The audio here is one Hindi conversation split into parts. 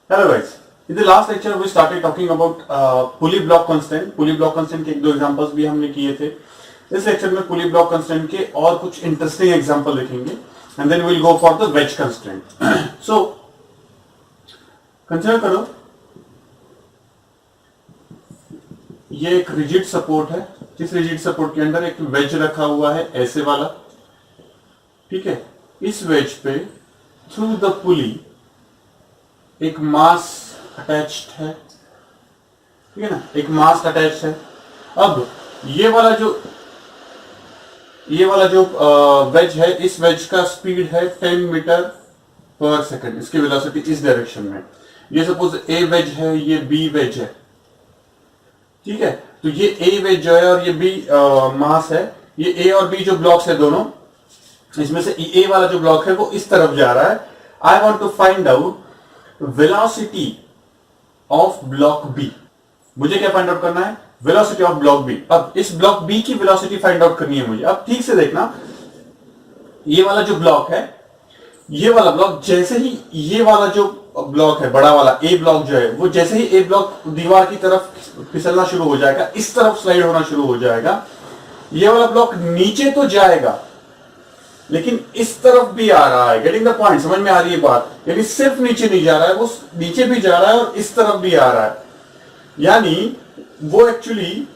Hello guys. In the last lecture we started talking about pulley block constant. Pulley block constant के एक दो एग्जांपल्स भी हमने किए थे. इस लेक्चर में pulley block constant के और कुछ इंटरेस्टिंग एग्जांपल देखेंगे and then we'll go for the wedge constraint. So consider करो ये एक रिजिड सपोर्ट है. इस रिजिड सपोर्ट के अंदर एक वेज रखा हुआ है ऐसे वाला. ठीक है. इस वेज पे थ्रू द पुली एक मास अटैच्ड है. ठीक है ना. एक मास अटैच्ड है. अब ये वाला जो वेज है, इस वेज का स्पीड है 10 मीटर पर सेकंड. इसकी वेलोसिटी इस डायरेक्शन में. ये सपोज ए वेज है, ये बी वेज है. ठीक है. तो ये ए वेज जो है और ये बी मास है. ये ए और बी जो ब्लॉक्स है दोनों, इसमें से ए वाला जो ब्लॉक है वो इस तरफ जा रहा है. I want to find out velocity of block B. मुझे क्या फाइंड आउट करना है? Velocity of block B. अब इस ब्लॉक बी की वेलोसिटी फाइंड आउट करनी है मुझे. अब ठीक से देखना, ये वाला जो ब्लॉक है, ये वाला ब्लॉक जैसे ही ये वाला जो ब्लॉक है बड़ा वाला ए ब्लॉक जो है, वो जैसे ही ए ब्लॉक दीवार की तरफ फिसलना शुरू हो जाएगा, इस तरफ स्लाइड होना शुरू हो जाएगा, ये वाला ब्लॉक नीचे तो जाएगा लेकिन इस तरफ भी आ रहा है. Getting the point? समझ में आ रही है बात? यानी सिर्फ नीचे नहीं जा रहा है, वो नीचे भी जा रहा है और इस तरफ भी आ रहा है. यानी वो एक्चुअली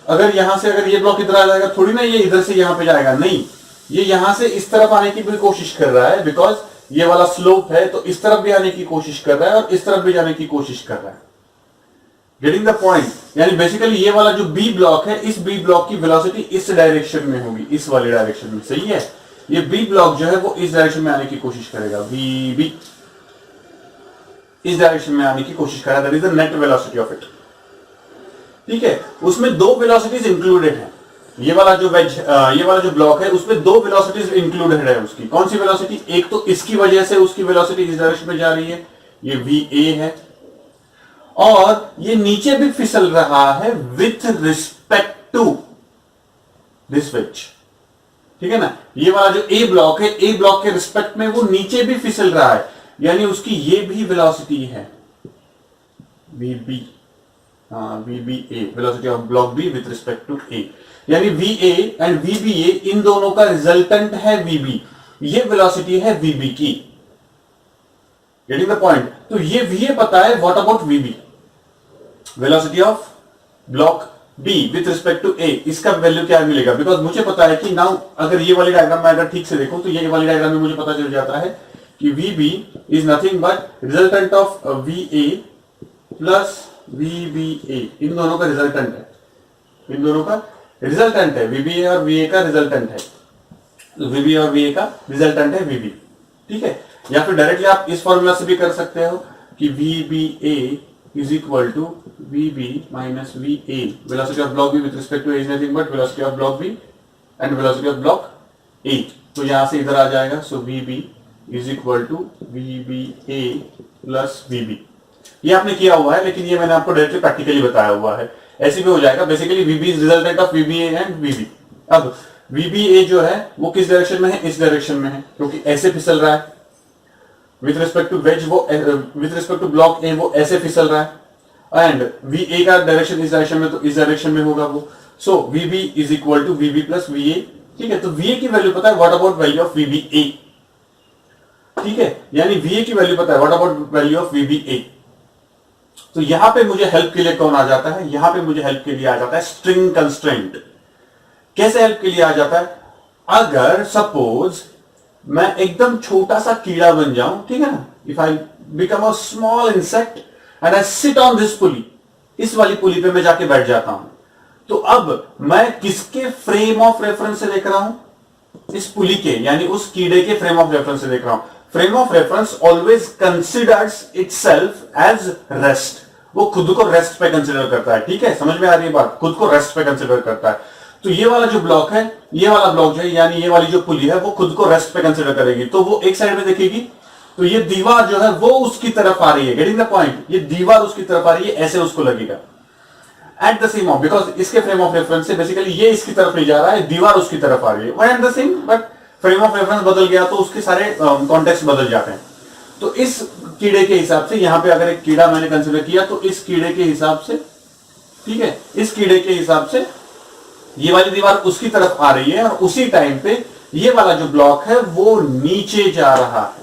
अगर यहां से अगर ये ब्लॉक इधर आ जाएगा, थोड़ी ना ये इधर से यहां पे जाएगा. नहीं, ये यहां से इस तरफ आने की भी कोशिश कर रहा है, बिकॉज ये वाला स्लोप है, तो इस तरफ भी आने की कोशिश कर रहा है और इस तरफ भी जाने की कोशिश कर रहा है. Getting the point? यानी बेसिकली ये वाला जो बी ब्लॉक है, इस बी ब्लॉक की वेलोसिटी इस डायरेक्शन में होगी, इस वाले डायरेक्शन में. सही है. ये बी ब्लॉक जो है वो इस डायरेक्शन में आने की कोशिश करेगा. बी इस डायरेक्शन में आने की कोशिश करेगा. That is the net velocity of it. ठीक है. उसमें दो वेलोसिटीज इंक्लूडेड है. ये वाला जो ब्लॉक है, उसमें दो वेलोसिटीज इंक्लूडेड है. उसकी कौन सी वेलोसिटी? एक तो इसकी वजह से उसकी वेलोसिटी इस डायरेक्शन में जा रही है, ये VA है, और ये नीचे भी फिसल रहा है with respect to this wedge. ठीक है ना. ये वाला जो ए ब्लॉक है, ए ब्लॉक के रिस्पेक्ट में वो नीचे भी फिसल रहा है, यानी उसकी ये भी वेलोसिटी है VB. VBA, velocity of block B with respect to A. यानी VA एंड VBA इन दोनों का रिजल्टेंट है VB. ये वेलोसिटी है VB की. Getting the point? तो ये VA पता है. What about VB? Velocity of block B with respect to A, इसका वैल्यू क्या मिलेगा? बिकॉज मुझे पता है कि नाउ अगर ये वाली डायग्राम में अगर ठीक से देखूं तो ये वाली डायग्राम में मुझे पता चल जाता है कि VB is nothing but resultant of VA plus VBA. इन दोनों का रिजल्टेंट है. इन दोनों का रिजल्टेंट है. VBA और VA का रिजल्टेंट है. तो VBA और VA का रिजल्टेंट है VB. ठीक है. या फिर डायरेक्टली आप इस फॉर्मूला से भी कर सकते हो कि VBA is equal to VB minus VA. Velocity of block B with respect to A is nothing but velocity of block B and velocity of block A. तो यहां से इधर आ जाएगा. So VB is equal to VBA plus VB. ये आपने किया हुआ है, लेकिन ये मैंने आपको डायरेक्टली प्रैक्टिकली बताया हुआ है. ऐसे भी हो जाएगा. Basically VB is resultant of VBA and VB. अब VBA जो है वो किस डायरेक्शन में है? इस डायरेक्शन में है, क्योंकि ऐसे फिसल रहा है. विथ रिस्पेक्ट टू वेज वो with respect to block A वो ऐसे फिसल रहा है, एंड VA का डायरेक्शन इस डायरेक्शन में, तो इस डायरेक्शन में होगा वो. So VB is equal to VB plus VA. ठीक है. तो VA की वैल्यू पता है. What about value of VBA? ठीक है. यानी VA की वैल्यू पता है. What about value of VBA? तो यहां पे मुझे हेल्प के लिए कौन आ जाता है? यहां पे मुझे हेल्प के लिए आ जाता है स्ट्रिंग कंस्ट्रेंट. कैसे हेल्प के लिए आ जाता है? अगर सपोज मैं एकदम छोटा सा कीड़ा बन जाऊं, ठीक है ना, if I become a small insect and I sit on this pulley, इस वाली पुली पे मैं जाके बैठ जाता हूं, तो अब मैं किसके फ्रेम ऑफ रेफरेंस से देख रहा हूं? इस पुली के, यानी उस कीड़े के फ्रेम ऑफ रेफरेंस से देख रहा हूं. Frame of reference always considers itself as rest. वो खुद को रेस्ट पे कंसिडर करता है. ठीक है. समझ में आ रही है बात? खुद को रेस्ट पे कंसिडर करता है. तो ये वाला जो ब्लॉक है, ये वाला ब्लॉक जो है, यानी ये वाली जो पुली है, वो खुद को रेस्ट पे कंसिडर करेगी. तो वो एक साइड में देखेगी, तो ये दीवार जो है वो उसकी तरफ आ रही है. Getting the point? ये दीवार उसकी तरफ आ रही है, ऐसे उसको लगेगा. At the same of, because इसके फ्रेम ऑफ रेफरेंस से बेसिकली ये इसकी तरफ नहीं जा रहा है, दीवार उसकी तरफ आ रही है. One and the same, but frame of reference बदल गया तो उसके सारे कॉन्टेक्स्ट बदल जाते हैं. तो इस कीड़े के हिसाब से, यहां पे अगर एक कीड़ा मैंने कंसिडर किया तो इस कीड़े के हिसाब से, ठीक है, इस कीड़े के हिसाब से ये वाली दीवार उसकी तरफ आ रही है और उसी टाइम पे ये वाला जो ब्लॉक है वो नीचे जा रहा है।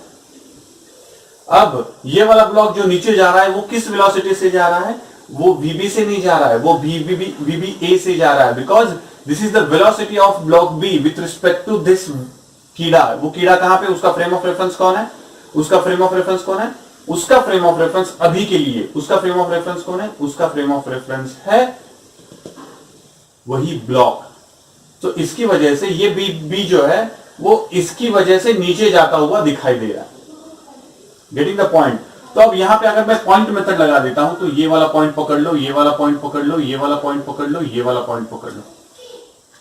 अब ये वाला ब्लॉक जो नीचे जा रहा है वो किस वेलोसिटी से जा रहा है? वो VB से नहीं जा रहा है, वो VBA से जा रहा है, because this is the velocity of block B with respect to this कीड़ा। वो कीड़ा कहां पे, उसका फ्रेम ऑफ रेफरेंस कौन है? उसका फ्रेम ऑफ रेफरेंस कौन है? उसका फ्रेम ऑफ रेफरेंस अभी के लिए उसका फ्रेम ऑफ रेफरेंस कौन है? उसका फ्रेम ऑफ रेफरेंस है वही ब्लॉक। तो इसकी वजह से ये बी जो है वो इसकी वजह से नीचे जाता हुआ दिखाई दे रहा है। Getting the point? तो अब यहां पे अगर मैं पॉइंट मेथड लगा देता हूं तो ये वाला पॉइंट पकड़ लो, ये वाला पॉइंट पकड़ लो, ये वाला पॉइंट पकड़ लो, ये वाला पॉइंट पकड़ लो,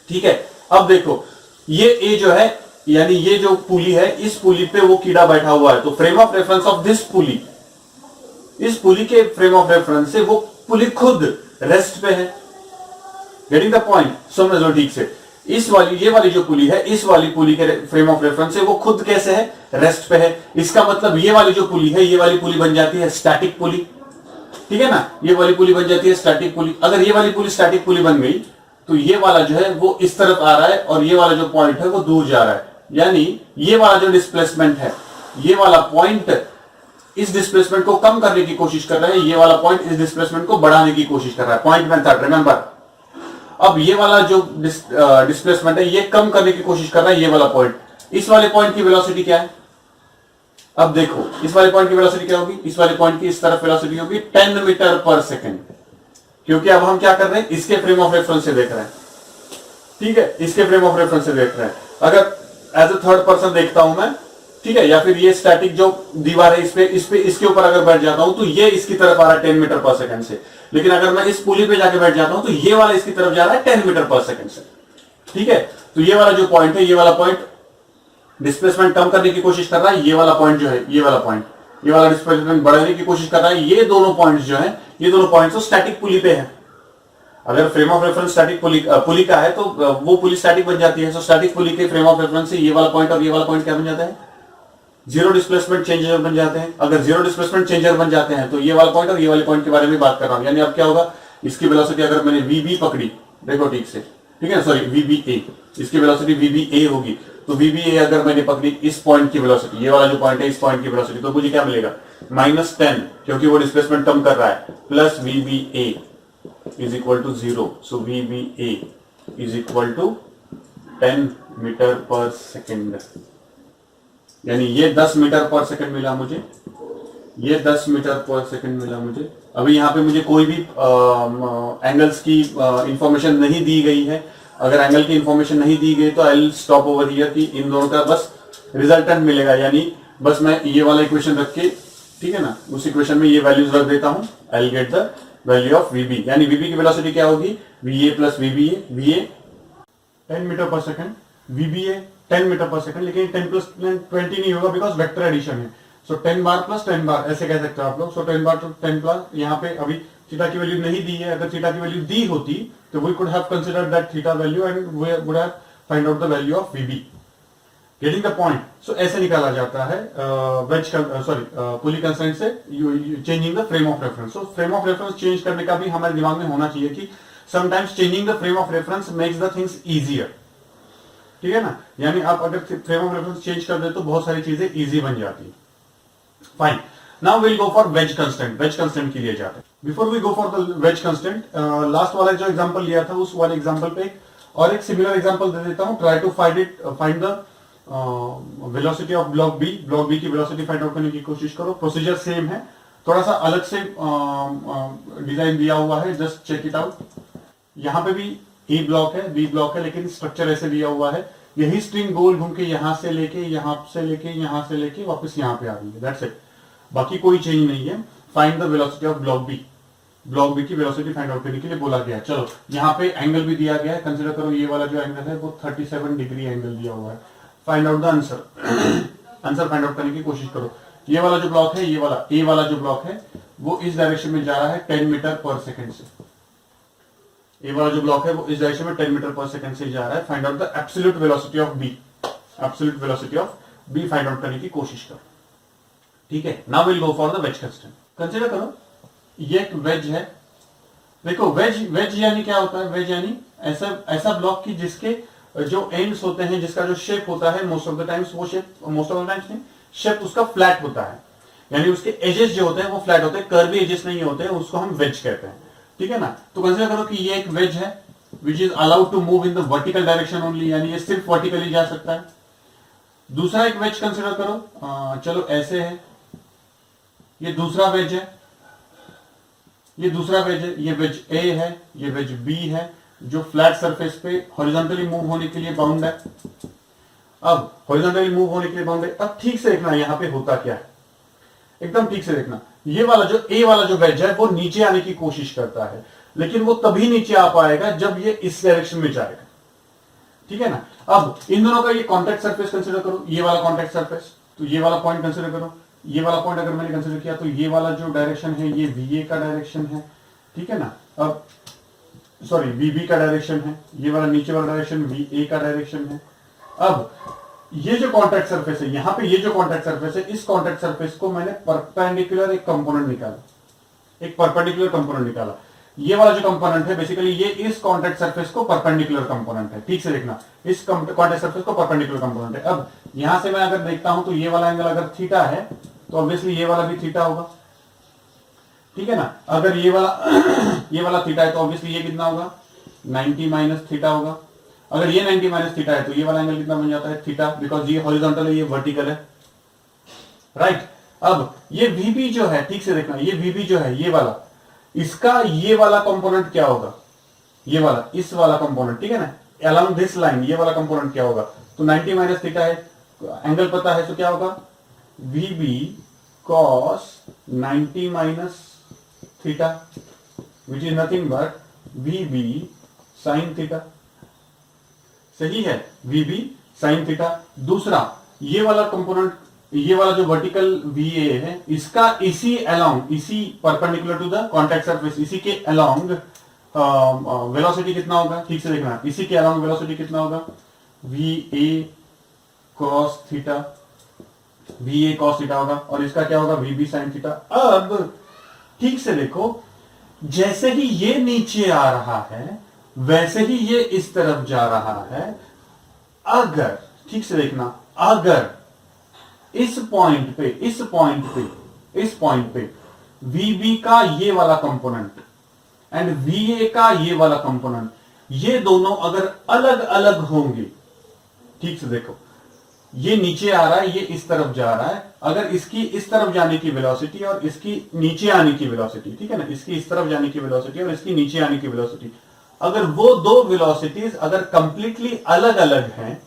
ठीक है। अब देखो ये ए जो है, यानी ये जो पुली है, इस पुली पे वो कीड़ा बैठा हुआ है, तो frame of reference of this pulley, इस पुली के फ्रेम ऑफ रेफरेंस से वो पुली खुद रेस्ट पे है। Getting the point? समझ लो ठीक से, इस वाली ये वाली जो पुली है, इस वाली पुली के फ्रेम ऑफ रेफरेंस से वो खुद कैसे है? रेस्ट पे है। इसका मतलब ये वाली जो पुली है, ये वाली पुली बन जाती है स्टैटिक पुली, ठीक है ना, ये वाली पुली बन जाती है स्टैटिक पुली। अगर ये वाली पुली स्टैटिक पुली बन गई तो ये वाला जो है वो इस तरफ आ रहा है और ये वाला जो पॉइंट है वो दूर जा रहा है, यानी ये वाला जो डिस्प्लेसमेंट है, ये वाला पॉइंट इस डिस्प्लेसमेंट को कम करने की कोशिश कर रहा है, ये वाला पॉइंट इस डिस्प्लेसमेंट को बढ़ाने की कोशिश कर रहा है। Point method, remember. अब ये वाला जो डिस्प्लेसमेंट है ये कम करने की कोशिश कर रहा है ये वाला पॉइंट। इस वाले पॉइंट की वेलोसिटी क्या है? अब देखो इस वाले पॉइंट की वेलोसिटी क्या होगी? इस वाले पॉइंट की इस तरफ वेलोसिटी होगी 10 मीटर पर सेकेंड, क्योंकि अब हम क्या कर रहे हैं? इसके फ्रेम ऑफ रेफरेंस से देख रहे हैं, ठीक है, इसके फ्रेम ऑफ रेफरेंस से देख रहे हैं। अगर एज ए थर्ड पर्सन देखता हूं मैं, ठीक है, या फिर ये स्टैटिक जो दीवार है इस पे इसके ऊपर अगर बैठ जाता हूं तो ये इसकी तरफ आ रहा है 10 मीटर पर सेकंड से, लेकिन अगर मैं इस पुली पे जाके बैठ जाता हूं तो ये वाला इसकी तरफ जा रहा है 10 मीटर पर सेकंड से, ठीक है। तो ये वाला जो पॉइंट है, ये वाला पॉइंट डिस्प्लेसमेंट कम करने की कोशिश कर रहा है, ये वाला पॉइंट जो है, ये वाला पॉइंट, ये वाला डिस्प्लेसमेंट बढ़ाने की कोशिश कर रहा है। ये दोनों पॉइंट्स जो है, ये दोनों पॉइंट्स तो स्टैटिक पुली पे है। अगर फ्रेम ऑफ रेफरेंस स्टैटिक पुली का है तो वो पुली स्टैटिक बन जाती है। सो स्टैटिक पुली के फ्रेम ऑफ रेफरेंस से ये वाला पॉइंट और ये वाला पॉइंट क्या बन जाता है? जीरो डिस्प्लेसमेंट चेंजर बन जाते हैं। अगर जीरो डिस्प्लेसमेंट चेंजर बन जाते हैं तो ये वाला पॉइंट और ये वाले पॉइंट के बारे में बात कर रहा हूं, यानी अब क्या होगा? इसकी वेलोसिटी अगर मैंने VB पकड़ी, देखो ठीक से, ठीक है, सॉरी VBA, इसकी वेलोसिटी VBA होगी, तो VBA अगर मैंने पकड़ी इस पॉइंट की वेलोसिटी, ये वाला जो पॉइंट है इस पॉइंट की वेलोसिटी, तो मुझे क्या मिलेगा? -10, क्योंकि वो डिस्प्लेसमेंट कम कर रहा है, plus VBA is equal to 0। So VBA is equal to 10 metre per second, यानी ये 10 मीटर पर सेकेंड मिला मुझे, ये 10 मीटर पर सेकेंड मिला मुझे। अभी यहाँ पे मुझे कोई भी एंगल्स की इंफॉर्मेशन नहीं दी गई है। अगर एंगल की इंफॉर्मेशन नहीं दी गई तो I will stop over here कि इन दोनों का बस रिजल्टेंट मिलेगा, यानी बस मैं ये वाला इक्वेशन रख के, ठीक है ना, उस इक्वेशन में ये वैल्यूज रख देता हूं। I will get the value of VB, यानी VB की वेलोसिटी क्या होगी? VA plus VBA, VA 10 metre per second, VBA 10 metre per second, लेकिन 10 प्लस 20 नहीं होगा बिकॉज वेक्टर एडिशन है। सो 10 बार प्लस 10 बार ऐसे कह सकते हो आप लोग। सो 10 बार तो 10 प्लस, यहाँ पे अभी थीटा की वैल्यू नहीं दी है। अगर थीटा की वैल्यू दी होती तो we could have considered that theta value and we would have find out the value of VB। Getting the point? So ऐसे निकाला जाता है पुली कंस्ट्रेंट से changing the frame of reference. So frame of reference change करने का भी हमारे दिमाग में होना चाहिए कि sometimes changing the frame of reference makes the things easier, ठीक है ना, यानी आप अगर फ्रेम ऑफ रेफरेंस चेंज कर दे तो बहुत सारी चीजें इजी बन जाती है। Fine, now will go for wedge constant. Wedge constant के लिए जाते हैं। Before we go for the wedge constant, last वाला जो एग्जांपल लिया था उस वाले एग्जांपल पे और एक सिमिलर एग्जांपल दे देता हूं। Try to find the velocity of block B. Block B की वेलोसिटी फाइंड आउट करने की कोशिश करो। प्रोसीजर सेम है, थोड़ा सा अलग से डिजाइन दिया हुआ है, जस्ट चेक इट आउट। यहां पे भी E ब्लॉक है, B ब्लॉक है, लेकिन स्ट्रक्चर ऐसे दिया हुआ है। यही स्ट्रिंग गोल घूम के यहां से लेके वापस यहां पे आ रही है, दैट्स इट। बाकी कोई चेंज नहीं है। Find the velocity of block B. Block B की वेलोसिटी फाइंड आउट करने के लिए बोला गया है। चलो यहाँ पे एंगल भी दिया गया है, कंसिडर करो ये वाला जो एंगल है वो 37 डिग्री एंगल दिया हुआ है। Find out the answer. Answer find out करने की कोशिश करो। ये वाला जो ब्लॉक है, ये वाला ए वाला जो ब्लॉक है वो इस डायरेक्शन में जा रहा है 10 मीटर पर सेकेंड से। ये वाला जो ब्लॉक है वो इस डायरेक्शन में 10 मीटर पर सेकंड से जा रहा है। Find out the absolute velocity of B. Absolute velocity of B find out करने की कोशिश करो। ठीक है, now will go for the wedge constraint. Consider करो ये एक वेज है। देखो वेज यानी क्या होता है? वेज यानी ऐसा ऐसा ब्लॉक की जिसके जो एंड्स होते हैं, जिसका जो शेप होता है मोस्ट ऑफ द टाइम्स, वो shape most of the times नहीं, शेप उसका फ्लैट होता है, यानी उसके एजेस जो होते हैं वो फ्लैट होते हैं, कर्वी एजेस नहीं होते हैं, उसको हम वेज कहते हैं। ठीक है ना? तो कंसीडर करो कि ये एक वेज है which is allowed to move in the vertical direction only, यानी ये सिर्फ वर्टिकली जा सकता है। दूसरा एक वेज कंसीडर करो, चलो ऐसे है, ये दूसरा वेज है, ये दूसरा वेज है, ये वेज ए है, ये वेज बी है, जो फ्लैट सरफेस पे हॉरिजॉन्टली मूव होने के लिए बाउंड है। अब हॉरिजॉन्टली मूव होने के लिए बाउंड है। अब ठीक से देखना यहां पे होता क्या है, एकदम ठीक से देखना। ये वाला जो ए वाला जो वेज है वो नीचे आने की कोशिश करता है, लेकिन वो तभी नीचे आ पाएगा जब ये इस डायरेक्शन में जाएगा। ठीक है ना? अब इन दोनों का ये कॉन्टैक्ट सरफेस कंसीडर करो, ये वाला कॉन्टैक्ट सरफेस, तो ये वाला पॉइंट कंसीडर करो, ये वाला पॉइंट अगर मैंने कंसीडर किया तो ये वाला जो डायरेक्शन है ये वीए का डायरेक्शन है। ठीक है ना? अब सॉरी वीबी का डायरेक्शन है, ये वाला नीचे वाला डायरेक्शन वी ए का डायरेक्शन है। अब ये जो कॉन्टैक्ट सरफेस है, यहां पे ये जो कॉन्टैक्ट सरफेस है, इस कॉन्टैक्ट सरफेस को मैंने परपेंडिकुलर एक कंपोनेंट निकाला, एक परपेंडिकुलर कंपोनेंट निकाला। ये वाला जो कंपोनेंट है बेसिकली ये इस कॉन्टैक्ट सरफेस को परपेंडिकुलर कंपोनेंट है। ठीक से देखना, इस कॉन्टैक्ट सरफेस को परपेंडिकुलर कंपोनेंट है। अब यहां से मैं अगर देखता हूं तो ये वाला एंगल अगर थीटा है तो ऑब्वियसली ये वाला भी थीटा होगा। ठीक है ना? अगर ये वाला ये वाला थीटा है तो ऑब्वियसली ये कितना होगा? 90 माइनस थीटा होगा। अगर ये 90 माइनस थीटा है तो ये वाला एंगल कितना बन जाता है? थीटा, बिकॉज ये हॉरिजॉन्टल है, ये वर्टिकल है, राइट। अब ये वीबी जो है, ठीक से देखना, ये वीबी जो है ये वाला, इसका ये वाला कंपोनेंट क्या होगा? ये वाला, इस वाला कंपोनेंट, ठीक है ना, अलोंग दिस लाइन ये वाला कंपोनेंट क्या होगा? तो 90 माइनस थीटा है, एंगल पता है तो क्या होगा? वीबी cos 90 minus theta which is nothing but VB sine theta. सही है, वीबी साइन थीटा। दूसरा ये वाला कंपोनेंट, ये वाला जो वर्टिकल वीए है, इसका इसी अलोंग, इसी perpendicular to the contact surface, इसी के अलोंग वेलोसिटी कितना होगा? ठीक से देखना, इसी के अलोंग वेलोसिटी कितना होगा? V A cos theta, V A cos theta होगा, और इसका क्या होगा? V B sine theta. अब ठीक से देखो, जैसे ही ये नीचे आ रहा है वैसे ही ये इस तरफ जा रहा है। अगर ठीक से देखना, अगर इस पॉइंट पे वीबी का ये वाला कंपोनेंट एंड वीए का ये वाला कंपोनेंट, ये दोनों अगर अलग अलग होंगे, ठीक से देखो, ये नीचे आ रहा है, ये इस तरफ जा रहा है, अगर इसकी इस तरफ जाने की वेलोसिटी और इसकी नीचे आने की वेलोसिटी, ठीक है ना, इसकी इस तरफ जाने की वेलोसिटी और इसकी नीचे आने की वेलोसिटी, अगर वो दो वेलोसिटीज अगर कंप्लीटली अलग अलग हैं,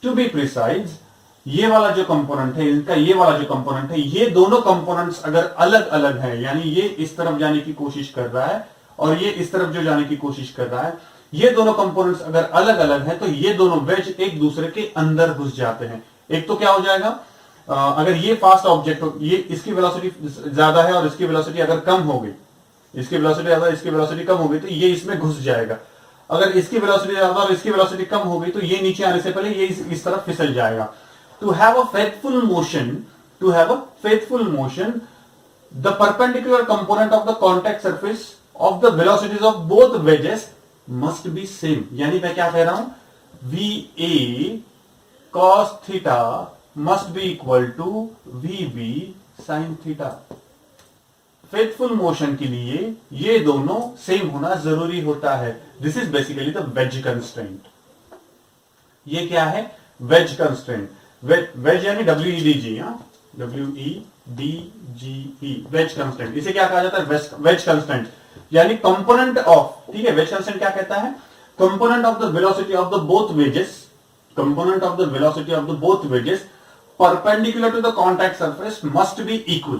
टू बी प्रिसाइज, ये वाला जो कंपोनेंट है, इनका ये वाला जो कंपोनेंट है, ये दोनों कंपोनेंट्स अगर अलग अलग है, यानी ये इस तरफ जाने की कोशिश कर रहा है और ये इस तरफ जो जाने की कोशिश कर रहा है, ये दोनों कंपोनेंट्स अगर अलग अलग हैं तो ये दोनों वेज एक दूसरे के अंदर घुस जाते हैं। एक तो क्या हो जाएगा, अगर ये फास्ट ऑब्जेक्ट हो, ये इसकी वेलोसिटी ज्यादा है और इसकी वेलोसिटी अगर कम हो गई, इसकी वेलोसिटी ज्यादा, इसकी वेलोसिटी कम हो गई, तो ये इसमें घुस जाएगा। अगर इसकी वेलोसिटी ज्यादा और इसकी वेलोसिटी कम हो गई तो ये नीचे आने से पहले ये इस तरफ फिसल जाएगा। To have a faithful motion, the perpendicular component of the contact surface of the velocities of both wedges must be same. यानी मैं क्या कह रहा हूं, V A cos theta must be equal to V B sine theta. Faithful motion के लिए ये दोनों सेम होना जरूरी होता है। This is basically the wedge constraint. ये क्या है? Wedge constraint. वेज यानी WEDG, WEDGE, वेज कंस्ट्रेंट। इसे क्या कहा जाता है? वेज कंस्ट्रेंट, यानी कंपोनेंट ऑफ, ठीक है, वेज कंस्ट्रेंट क्या कहता है? Component of the velocity of the both wedges, component of the velocity of the both wedges perpendicular to the contact surface must be equal.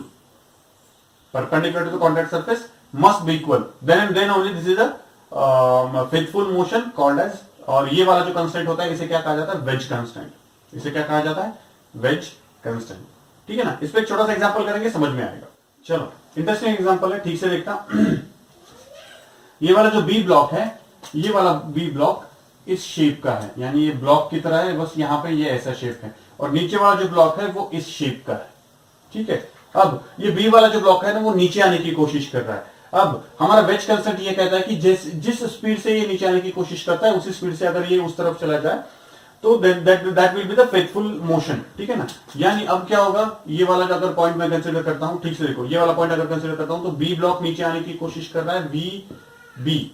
Perpendicular to the contact surface must be equal. Then and then only this is a faithful motion called as, और ये वाला जो कंस्टेंट होता है इसे क्या कहा जाता है? Wedge constant. इसे क्या कहा जाता है? Wedge constant. ठीक है ना? इस पे एक छोटा सा एग्जांपल करेंगे, समझ में आएगा। चलो, इंटरेस्टिंग एग्जांपल है, ठीक से देखता। ये वाला जो बी ब्लॉक है, ये वाला बी ब्लॉक इस शेप का है, यानी ये ब्लॉक की तरह है, बस यहाँ पे ये ऐसा शेप है, और नीचे वाला जो ब्लॉक है वो इस शेप का है। ठीक है। अब ये बी वाला जो ब्लॉक है ना वो नीचे आने की कोशिश कर रहा है। अब हमारा वेज कंसेप्ट ये कहता है कि जिस स्पीड से ये नीचे आने की कोशिश करता है उसी स्पीड से अगर ये उस तरफ चला जाए तो that will be the faithful motion, ठीक है ना। यानी अब क्या होगा, ये वाला अगर पॉइंट मैं कंसीडर करता हूं, ठीक से देखो, ये वाला पॉइंट अगर कंसीडर करता हूं तो बी ब्लॉक नीचे आने की कोशिश कर रहा है, वी बी,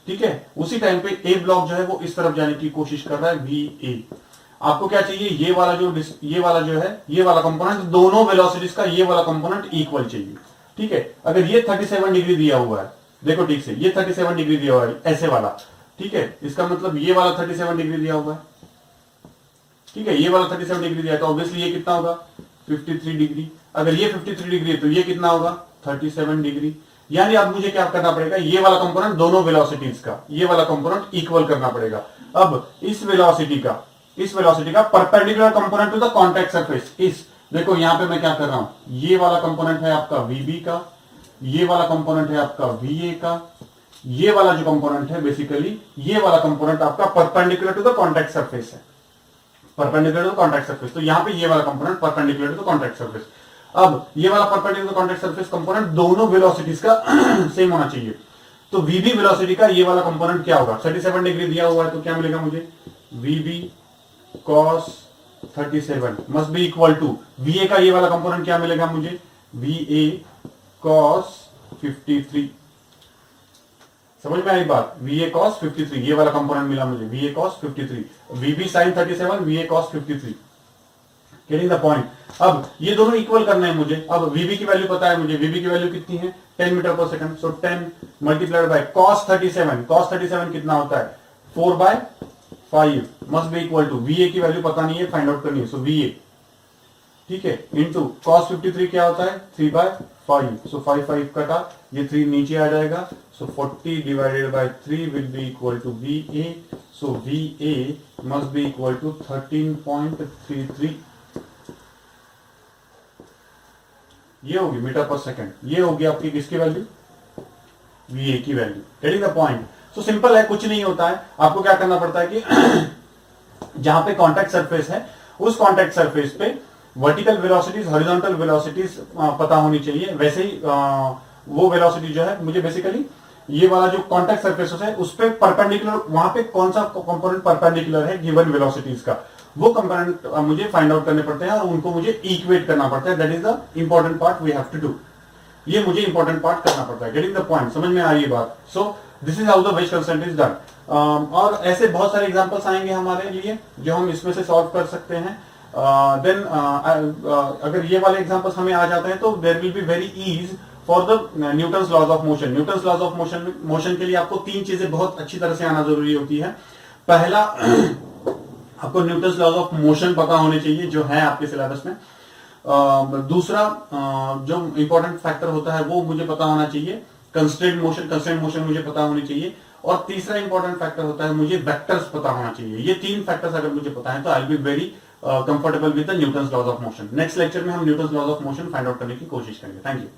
ठीक है। उसी टाइम पे ए ब्लॉक जो है वो इस तरफ जाने की कोशिश कर रहा है, वी ए। आपको क्या चाहिए, ये वाला जो है ये वाला कंपोनेंट, दोनों वेलोसिटीज का ये वाला कंपोनेंट इक्वल चाहिए, ठीक है। अगर ये 37 डिग्री दिया हुआ है, देखो ठीक से, ये 37 डिग्री दिया हुआ है ऐसे वाला, ठीक है। इसका मतलब ये वाला 37 डिग्री दिया हुआ है, ठीक है। ये वाला 37 डिग्री दिया है तो ऑब्वियसली ये कितना होगा, 53 डिग्री। अगर ये 53 डिग्री है तो ये कितना होगा, 37 डिग्री। यानी अब मुझे क्या करना पड़ेगा, ये वाला कंपोनेंट दोनों वेलोसिटीज का, ये वाला कंपोनेंट इक्वल करना पड़ेगा। अब इस वेलोसिटी का perpendicular component to the contact surface, इस देखो यहां पे मैं क्या कर रहा हूं, ये वाला कंपोनेंट है आपका वीबी का, ये वाला कंपोनेंट है आपका वीए का, ये वाला जो कंपोनेंट है बेसिकली ये वाला कंपोनेंट आपका perpendicular to the contact surface है, परपेंडिकुलर टू कॉन्टैक्ट सरफेस। तो यहां पे ये वाला component perpendicular to contact surface. अब ये वाला परपेंडिकुलर कॉन्टैक्ट सरफेस कंपोनेंट दोनों वेलोसिटीज का सेम होना चाहिए। तो वीबी वेलोसिटी का ये वाला कंपोनेंट क्या होगा, 37 डिग्री दिया हुआ है तो क्या मिलेगा मुझे, VB cos 37 must be equal to VA का ये वाला कंपोनेंट क्या मिलेगा मुझे, वीए cos 53। समझ में आई बात, VA cos 53 ये वाला कंपोनेंट मिला मुझे, VA cos 53, VB sin 37, VA cos 53। Getting the point. अब ये दोनों इक्वल करने हैं मुझे। अब VB की वैल्यू पता है मुझे, VB की वैल्यू कितनी है, 10 metre per second. So 10 multiplied by cos 37, cos 37 कितना होता है, 4/5 must be equal to, VA की वैल्यू पता नहीं है, फाइंड आउट करनी है, सो VA, ठीक है, इंटू cos 53 क्या होता है, 3/5। सो 5 कटा, ये 3 नीचे आ जाएगा, so 40 divided by 3 will be equal to VA, so VA must be equal to 13.33। ये होगी मीटर पर सेकंड, ये होगी आपकी किसकी वैल्यू, VA की value. Getting the point. So simple है, कुछ नहीं होता है, आपको क्या करना पड़ता है कि जहां पे कॉन्टैक्ट सरफेस है उस कॉन्टैक्ट सरफेस पे वर्टिकल वेलोसिटीज, हॉरिजॉन्टल वेलोसिटीज पता होनी चाहिए। वैसे ही वो वेलोसिटी जो है मुझे बेसिकली ये वाला जो कॉन्टैक्ट सरफेस है उस पे परपेंडिकुलर, वहां पे कौन सा कंपोनेंट परपेंडिकुलर है गिवन वेलोसिटीज का, वो कंपोनेंट मुझे फाइंड आउट करने पड़ते हैं और उनको मुझे इक्वेट करना पड़ता है। That is the important part we have to do, ये मुझे इंपॉर्टेंट पार्ट करना पड़ता है। गेटिंग द पॉइंट, समझ में आ रही है बात। So this is how the ways consent is done. और ऐसे बहुत सारे एग्जांपल्स आएंगे हमारे लिए जो हम इसमें से सॉल्व कर सकते हैं। देन अगर ये वाले एग्जांपल्स हमें आ जाते हैं तो there will be very ease for the Newton's laws of motion. Newton's laws of motion के लिए आपको 3 चीजें बहुत अच्छी तरह से आना जरूरी होती है। पहला, आपको न्यूटन्स लॉज ऑफ मोशन पता होने चाहिए जो है आपके सिलेबस में। दूसरा जो इंपॉर्टेंट फैक्टर होता है वो मुझे पता होना चाहिए, कंस्ट्रेंट मोशन मुझे पता होनी चाहिए। और तीसरा इंपॉर्टेंट फैक्टर होता है मुझे वेक्टर्स पता होना चाहिए। ये 3 फैक्टर्स अगर मुझे पता है तो I will be very comfortable with the Newton's laws of motion. Next lecture में हम Newton's laws of motion find out करने की कोशिश करेंगे। Thank you.